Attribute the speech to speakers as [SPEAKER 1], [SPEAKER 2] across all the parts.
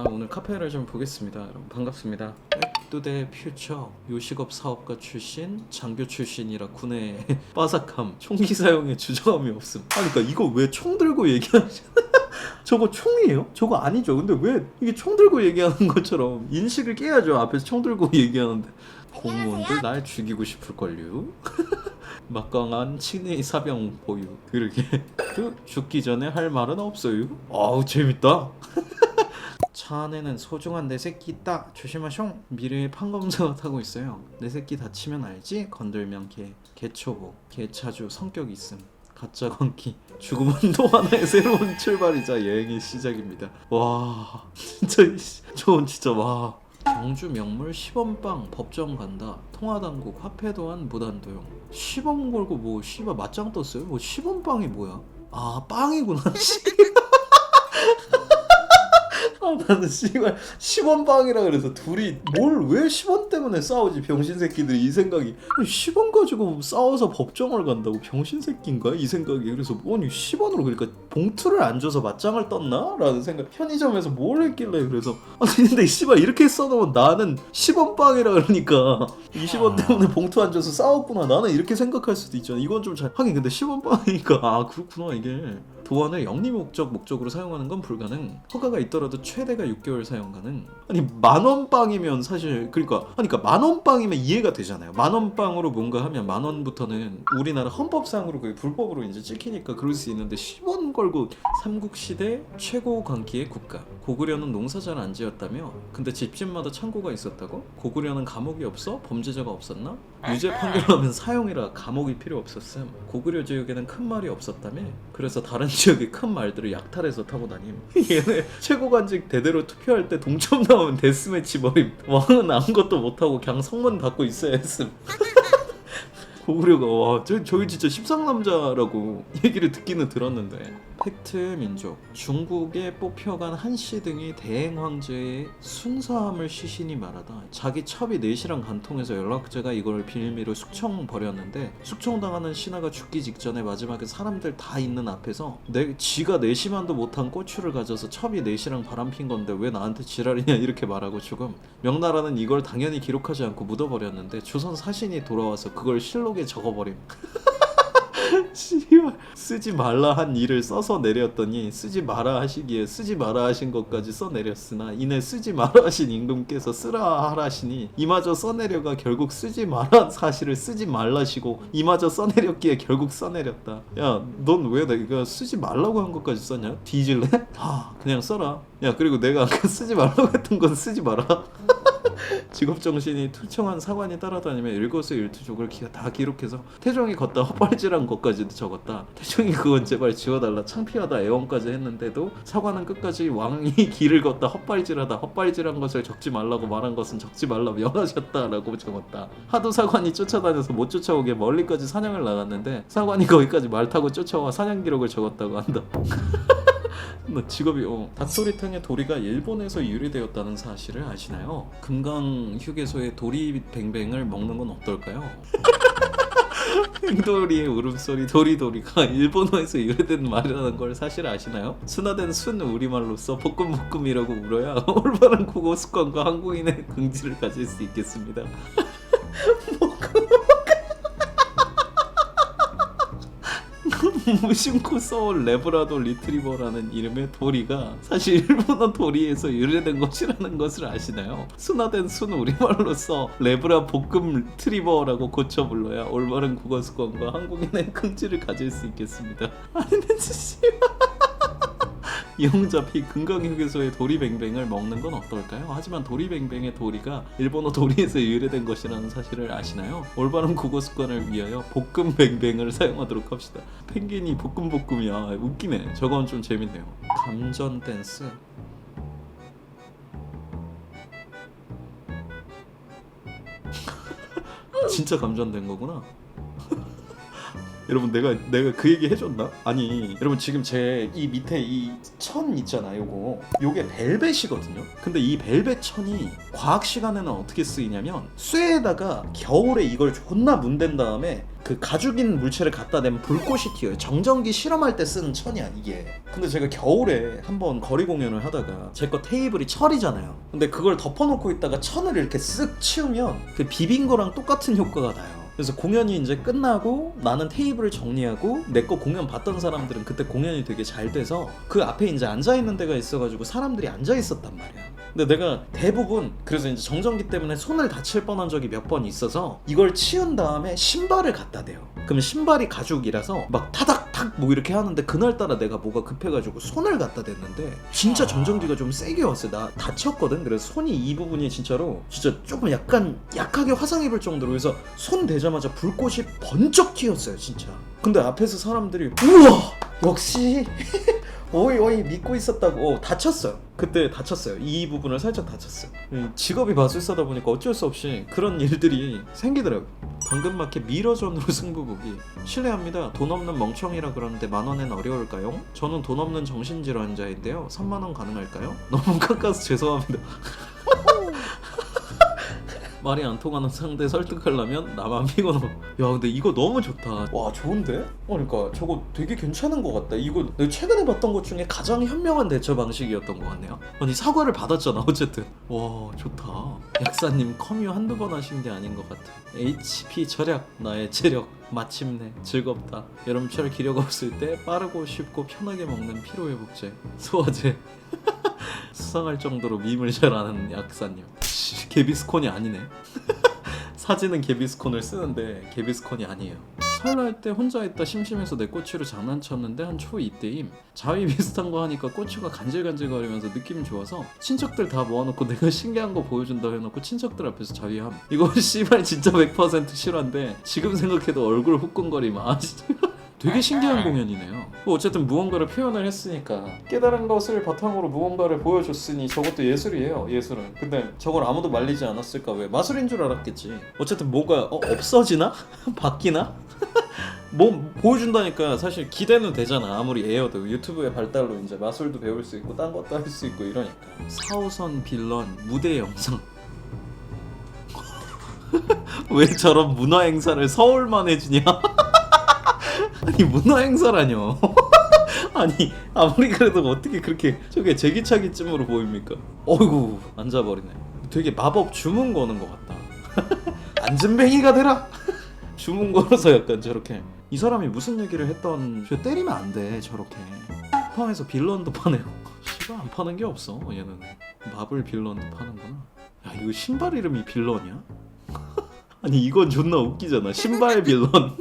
[SPEAKER 1] 오늘 카페를 좀 보겠습니다. 여러분 반갑습니다. 백투더 퓨처 요식업 사업가 출신, 장교 출신이라 군의 빠삭함, 총기 사용에 주저함이 없음. 그러니까 이거 왜 총 들고 얘기하지? 저거 총이에요? 저거 아니죠. 근데 왜 이게 총 들고 얘기하는 것처럼 인식을 깨야죠. 앞에서 총 들고 얘기하는데. 공무원들 날 죽이고 싶을걸요. 막강한 친의 사병 보유. 그러게. 죽기 전에 할 말은 없어요. 아우 재밌다. 차 안에는 소중한 내 새끼 있다. 조심하숑. 미래의 판검사가 타고 있어요. 내 새끼 다치면 알지? 건들면 개초보, 개차주, 성격 있음. 가짜 건기. 죽음은 또 하나의 새로운 출발이자 여행의 시작입니다. 와 진짜 저건 진짜 와. 경주 명물 시범빵 법정 간다. 통화당국 화폐 도안 무단도용. 시범 걸고 뭐 씨발 맞짱 떴어요? 뭐 시범빵이 뭐야? 아 빵이구나. 나는 씨발 10원 빵이라 그래서 둘이 뭘 왜 10원 때문에 싸우지 병신 새끼들이 이 생각이 10원 가지고 싸워서 법정을 간다고 병신 새끼인가 이 생각이 그래서 아니 10원으로 그러니까 봉투를 안 줘서 맞짱을 떴나? 라는 생각 편의점에서 뭘 했길래 그래서 아니 근데 씨발 이렇게 써놓으면 나는 10원 빵이라 그러니까 20원 때문에 봉투 안 줘서 싸웠구나 나는 이렇게 생각할 수도 있잖아 이건 좀 잘 하긴 근데 10원 빵이니까 아 그렇구나 이게 도안을 영리 목적으로 사용하는 건 불가능. 허가가 있더라도 최대가 6개월 사용 가능. 아니 만원 빵이면 사실 그러니까 만원 빵이면 이해가 되잖아요. 만원 빵으로 뭔가 하면 만 원부터는 우리나라 헌법상으로 그게 불법으로 이제 찍히니까 그럴 수 있는데 10원 걸고 삼국시대 최고 광기의 국가. 고구려는 농사 잘 안 지었다며? 근데 집집마다 창고가 있었다고? 고구려는 감옥이 없어? 범죄자가 없었나? 유죄 판결하면 사형이라 감옥이 필요 없었음. 고구려 지역에는 큰 말이 없었다며? 그래서 다른 지역의 큰 말들을 약탈해서 타고 다님. 얘네 최고관직 대대로 투표할 때 동점 나오면 데스매치 버림. 왕은 아무것도 못하고 그냥 성문 닫고 있어야 했음. 고구려가 와 저기 진짜 십상남자라고 얘기를 듣기는 들었는데 팩트 민족 중국에 뽑혀간 한씨 등이 대행 황제의 순사함을 시신이 말하다 자기 첩이 내시랑 간통해서 연락제가 이걸 빌미로 숙청 벌였는데 숙청당하는 신하가 죽기 직전에 마지막에 사람들 다 있는 앞에서 지가 내시만도 못한 고추를 가져서 첩이 내시랑 바람핀 건데 왜 나한테 지랄이냐 이렇게 말하고 죽음. 명나라는 이걸 당연히 기록하지 않고 묻어버렸는데 조선 사신이 돌아와서 그걸 실록에 적어버림. 씨발 쓰지 말라 한 일을 써서 내렸더니 쓰지 마라 하시기에 쓰지 마라 하신 것까지 써내렸으나 이내 쓰지 마라 하신 임금께서 쓰라 하라시니 이마저 써내려가 결국 쓰지 마라 사실을 쓰지 말라시고 이마저 써내렸기에 결국 써내렸다. 야 넌 왜 내가 쓰지 말라고 한 것까지 썼냐? 뒤질래? 그냥 써라. 야 그리고 내가 아까 쓰지 말라고 했던 건 쓰지 마라. 직업정신이 투청한 사관이 따라다니며 일거수일투족을 다 기록해서 태종이 걷다 헛발질한 것까지도 적었다. 태종이 그건 제발 지워달라 창피하다 애원까지 했는데도 사관은 끝까지 왕이 길을 걷다 헛발질하다 헛발질한 것을 적지 말라고 말한 것은 적지 말라 명하셨다라고 적었다. 하도 사관이 쫓아다녀서 못 쫓아오게 멀리까지 사냥을 나갔는데 사관이 거기까지 말 타고 쫓아와 사냥 기록을 적었다고 한다. 직업이 닭도리탕의 도리가 일본에서 유래되었다는 사실을 아시나요? 금강 휴게소의 도리뱅뱅을 먹는 건 어떨까요? 횡돌이의 울음소리 도리도리가 일본어에서 유래된 말이라는 걸 사실 아시나요? 순화된 순 우리말로써 볶음볶음이라고 울어야 올바른 국어 습관과 한국인의 긍지를 가질 수 있겠습니다. 무심코 써온 레브라도 리트리버라는 이름의 도리가 사실 일본어 도리에서 유래된 것이라는 것을 아시나요? 순화된 순 우리말로써 레브라 볶음 트리버라고 고쳐 불러야 올바른 국어 습관과 한국인의 긍지를 가질 수 있겠습니다. 아니면 씨발 이용잡히 금강휴게소의 도리뱅뱅을 먹는 건 어떨까요? 하지만 도리뱅뱅의 도리가 일본어 도리에서 유래된 것이라는 사실을 아시나요? 올바른 국어 습관을 위하여 볶음뱅뱅을 사용하도록 합시다. 펭귄이 볶음볶음이야. 웃기네. 저건 좀 재밌네요. 감전 댄스. 진짜 감전된 거구나. 여러분 내가 그 얘기 해줬나? 아니 여러분 지금 제 이 밑에 이 천 있잖아 요게 벨벳이거든요. 근데 이 벨벳 천이 과학 시간에는 어떻게 쓰이냐면 쇠에다가 겨울에 이걸 존나 문댄 다음에 그 가죽인 물체를 갖다 대면 불꽃이 튀어요. 정전기 실험할 때 쓰는 천이야 이게. 근데 제가 겨울에 한번 거리 공연을 하다가 제 거 테이블이 철이잖아요. 근데 그걸 덮어놓고 있다가 천을 이렇게 쓱 치우면 그 비빈 거랑 똑같은 효과가 나요. 그래서 공연이 이제 끝나고 나는 테이블을 정리하고 내 거 공연 봤던 사람들은 그때 공연이 되게 잘 돼서 그 앞에 이제 앉아있는 데가 있어가지고 사람들이 앉아있었단 말이야. 근데 내가 대부분 그래서 이제 정전기 때문에 손을 다칠 뻔한 적이 몇 번 있어서 이걸 치운 다음에 신발을 갖다 대요. 그럼 신발이 가죽이라서 막 타닥탁 뭐 이렇게 하는데 그날따라 내가 뭐가 급해가지고 손을 갖다 댔는데 진짜 정전기가 좀 세게 왔어요. 나 다쳤거든. 그래서 손이 이 부분이 진짜로 진짜 조금 약간 약하게 화상 입을 정도로. 그래서 손 대자마자 불꽃이 번쩍 튀었어요 진짜. 근데 앞에서 사람들이 우와 역시 오이 믿고 있었다고. 다쳤어요. 그때 다쳤어요. 이 부분을 살짝 다쳤어요. 직업이 마술사다 보니까 어쩔 수 없이 그런 일들이 생기더라고요. 당근마켓 미러전으로 승부보기. 실례합니다. 돈 없는 멍청이라 그러는데 10,000원엔 어려울까요? 저는 돈 없는 정신질환자인데요. 30,000원 가능할까요? 너무 깎아서 죄송합니다. 말이 안 통하는 상대 설득하려면 나만 피곤하고. 야 근데 이거 너무 좋다. 와 좋은데? 그러니까 저거 되게 괜찮은 것 같다. 이거 내가 최근에 봤던 것 중에 가장 현명한 대처 방식이었던 것 같네요. 아니 사과를 받았잖아 어쨌든. 와 좋다. 약사님 커뮤 한두 번 하신 게 아닌 것 같아. HP 절약 나의 체력 마침내 즐겁다. 여름철 기력 없을 때 빠르고 쉽고 편하게 먹는 피로회복제 소화제. 수상할 정도로 밈을 잘 아는 약사님. 개비스콘이 아니네. 사진은 개비스콘을 쓰는데 개비스콘이 아니에요. 설날 때 혼자 있다 심심해서 내 꼬치로 장난쳤는데 한 초2 때임. 자위 비슷한 거 하니까 꼬치가 간질간질거리면서 느낌 좋아서 친척들 다 모아놓고 내가 신기한 거 보여준다 해놓고 친척들 앞에서 자위함. 이거 씨발 진짜 100% 실화인데 지금 생각해도 얼굴 후끈거림. 아 진짜 되게 신기한 공연이네요. 어쨌든 무언가를 표현을 했으니까 깨달은 것을 바탕으로 무언가를 보여줬으니 저것도 예술이에요. 예술은. 근데 저걸 아무도 말리지 않았을까? 왜? 마술인 줄 알았겠지. 어쨌든 뭐가 없어지나? 바뀌나? 뭐 보여준다니까 사실 기대는 되잖아. 아무리 애여도 유튜브의 발달로 이제 마술도 배울 수 있고 딴 것도 할 수 있고 이러니까. 4호선 빌런 무대 영상. 왜 저런 문화 행사를 서울만 해주냐? 아니 문화 행사라뇨. 아니 아무리 그래도 어떻게 그렇게 저게 제기차기쯤으로 보입니까? 어이구 앉아버리네. 되게 마법 주문 거는 것 같다. 안전뱅이가 되라. 주문 걸어서 약간 저렇게. 이 사람이 무슨 얘기를 했던. 저 때리면 안 돼 저렇게. 쿠팡에서 빌런도 파네요. 씨발 안 파는 게 없어 얘는. 마블 빌런도 파는구나. 야 이거 신발 이름이 빌런이야? 아니 이건 존나 웃기잖아. 신발 빌런.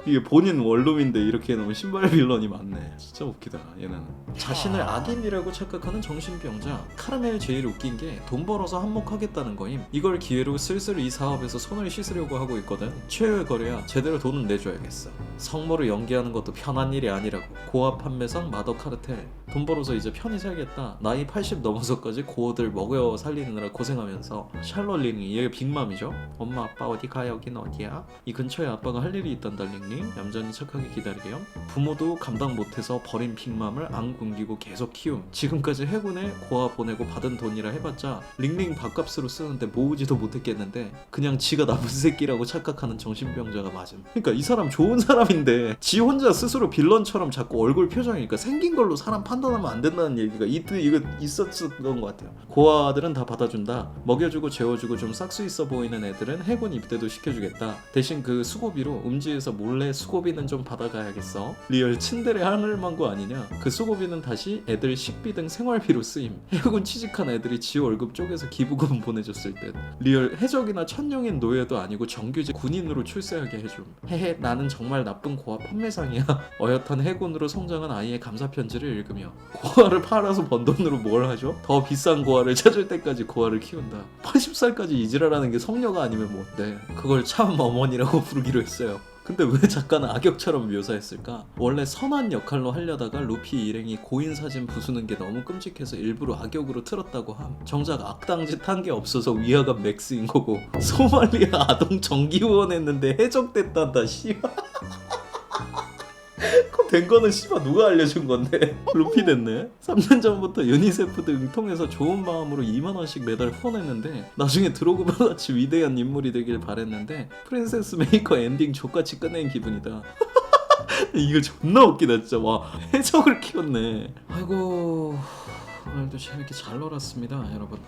[SPEAKER 1] 이게 본인 원룸인데 이렇게 해놓으면 신발 빌런이 많네. 진짜 웃기다 얘는. 자신을 악인이라고 착각하는 정신병자. 카르멜 제일 웃긴 게 돈 벌어서 한몫하겠다는 거임. 이걸 기회로 슬슬 이 사업에서 손을 씻으려고 하고 있거든. 최후의 거래야. 제대로 돈은 내줘야겠어. 성모를 연기하는 것도 편한 일이 아니라고. 고압 판매상 마더 카르텔. 돈 벌어서 이제 편히 살겠다. 나이 80 넘어서까지 고어들 먹여 살리느라 고생하면서. 샬롯링이 얘 빅맘이죠. 엄마 아빠 어디 가? 여긴 어디야? 이 근처에 아빠가 할 일이 있단다 링링. 얌전히 착하게 기다리렴. 부모도 감당 못해서 버린 빅맘을 안 굶기고 계속 키움. 지금까지 해군에 고아 보내고 받은 돈이라 해봤자 링링 밥값으로 쓰는데 모으지도 못했겠는데 그냥 지가 나쁜 새끼라고 착각하는 정신병자가 맞음. 그러니까 이 사람 좋은 사람인데 지 혼자 스스로 빌런처럼 자꾸 얼굴 표정이니까 생긴 걸로 사람 판단하면 안 된다는 얘기가 이거 있었던 것 같아요. 고아들은 다 받아준다. 먹여주고 재워주고 좀 싹수 있어 보이는 애들은 해군 입대도 시켜주겠다. 대신 그 수고비로 음지에서 몰래 수고비는 좀 받아가야겠어. 리얼 츤데레 하늘망구 아니냐. 그 수고비는 다시 애들 식비 등 생활비로 쓰임. 해군 취직한 애들이 지 월급 쪼개서 기부금 보내줬을 듯. 리얼 해적이나 천령인 노예도 아니고 정규직 군인으로 출세하게 해줌. 헤헤 나는 정말 나쁜 고아 판매상이야. 어엿한 해군으로 성장한 아이의 감사 편지를 읽으며. 고아를 팔아서 번 돈으로 뭘 하죠? 더 비싼 고아를 찾을 때까지 고아를 키운다. 80살까지 이지랄하는 게 성녀가 아니면 뭐 어때? 그걸 참 어머니라고 부르기로 했어요. 근데 왜 작가는 악역처럼 묘사했을까? 원래 선한 역할로 하려다가 루피 일행이 고인 사진 부수는 게 너무 끔찍해서 일부러 악역으로 틀었다고 함. 정작 악당짓 한 게 없어서 위화감 맥스인 거고. 소말리아 아동 정기후원 했는데 해적됐단다 씨발. 그럼 된 거는 씨발 누가 알려준 건데? 루피 됐네. 3년 전부터 유니세프 등 통해서 좋은 마음으로 2만 원씩 매달 후원했는데 나중에 드로그바 같이 위대한 인물이 되길 바랬는데 프린세스 메이커 엔딩 족같이 끝낸 기분이다. 이거 존나 웃기다 진짜. 와, 해적을 키웠네. 아이고, 오늘도 재밌게 잘 놀았습니다 여러분.